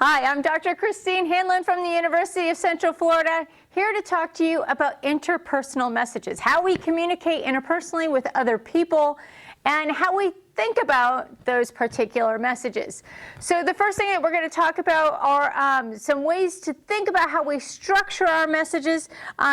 Hi, I'm Dr. Christine Hanlon from the University of Central Florida, here to talk to you about interpersonal messages, how we communicate interpersonally with other people, and how we think about those particular messages. So the first thing that we're going to talk about are some ways to think about how we structure our messages.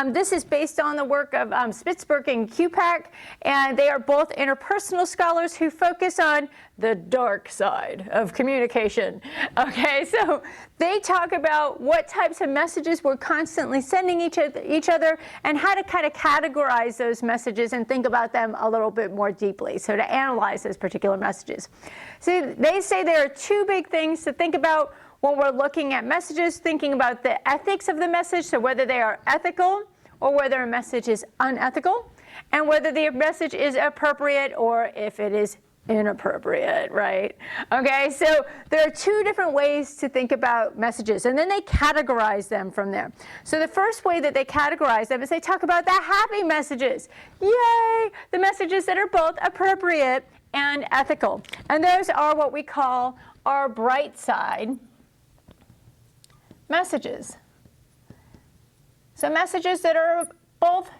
This is based on the work of Spitzberg and Kupak, and they are both interpersonal scholars who focus on the dark side of communication. Okay, so they talk about what types of messages we're constantly sending each other and how to kind of categorize those messages and think about them a little bit more deeply, so to analyze those particular messages. So they say there are two big things to think about when we're looking at messages, thinking about the ethics of the message, so whether they are ethical or whether a message is unethical, and whether the message is appropriate or if it is inappropriate, right? Okay, so there are two different ways to think about messages, and then they categorize them from there. So the first way that they categorize them is they talk about the happy messages. Yay! The messages that are both appropriate and ethical. And those are what we call our bright side messages. So messages that are both,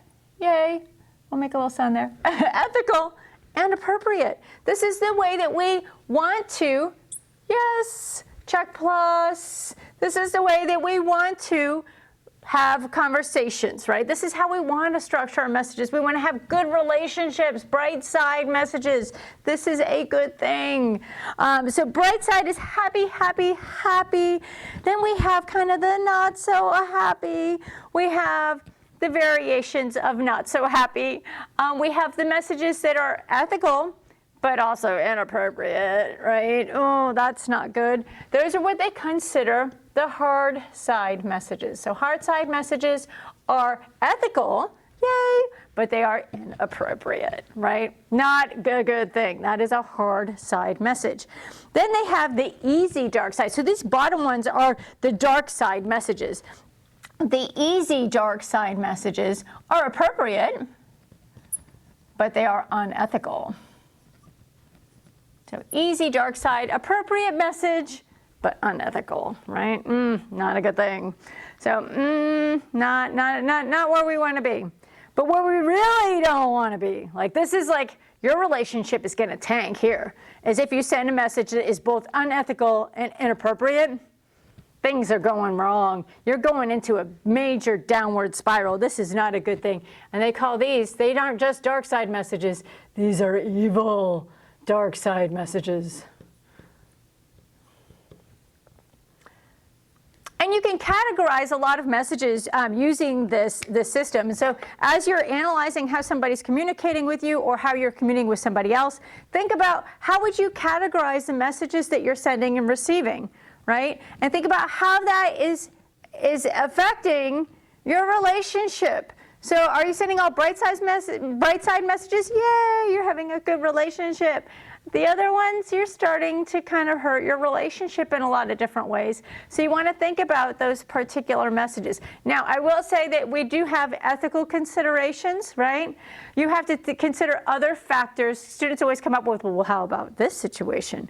yay, we'll make a little sound there, ethical and appropriate. This is the way that we want to, yes, check plus. This is the way that we want to have conversations, right? This is how we want to structure our messages. We want to have good relationships, bright side messages. This is a good thing. So bright side is happy, happy, happy. Then we have kind of the not so happy. We have the variations of not so happy. We have the messages that are ethical, but also inappropriate, right? Oh, that's not good. Those are what they consider the hard side messages. So hard side messages are ethical, yay, but they are inappropriate, right? Not a good thing. That is a hard side message. Then they have the easy dark side. So these bottom ones are the dark side messages. The easy dark side messages are appropriate, but they are unethical. So easy dark side, appropriate message, but unethical, right? Not a good thing. So not where we want to be. But where we really don't want to be, like this is like your relationship is going to tank here, is if you send a message that is both unethical and inappropriate. Things are going wrong. You're going into a major downward spiral. This is not a good thing. And they call these, they aren't just dark side messages. These are evil dark side messages. And you can categorize a lot of messages using this system. So as you're analyzing how somebody's communicating with you or how you're communicating with somebody else, think about how would you categorize the messages that you're sending and receiving, right? And think about how that is affecting your relationship. So are you sending all bright side messages? Yay, you're having a good relationship. The other ones, you're starting to kind of hurt your relationship in a lot of different ways. So you want to think about those particular messages. Now, I will say that we do have ethical considerations, right? You have to consider other factors. Students always come up with, well, how about this situation?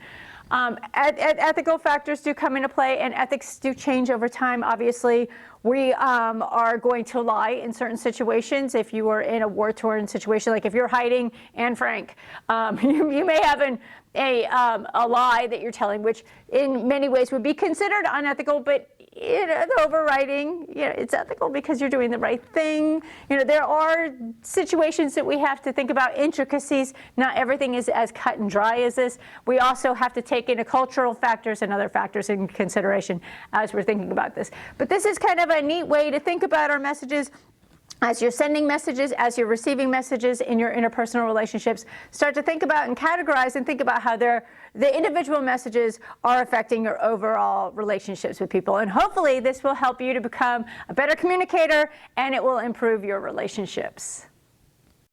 Ethical factors do come into play, and ethics do change over time. Obviously, we are going to lie in certain situations. If you are in a war-torn situation, like if you're hiding Anne Frank, you may have a lie that you're telling, which in many ways would be considered unethical, but the overriding, it's ethical because you're doing the right thing. There are situations that we have to think about, intricacies. Not everything is as cut and dry as this. We also have to take into cultural factors and other factors in consideration as we're thinking about this. But this is kind of a neat way to think about our messages. As you're sending messages, as you're receiving messages in your interpersonal relationships, start to think about and categorize and think about how the individual messages are affecting your overall relationships with people. And hopefully this will help you to become a better communicator, and it will improve your relationships.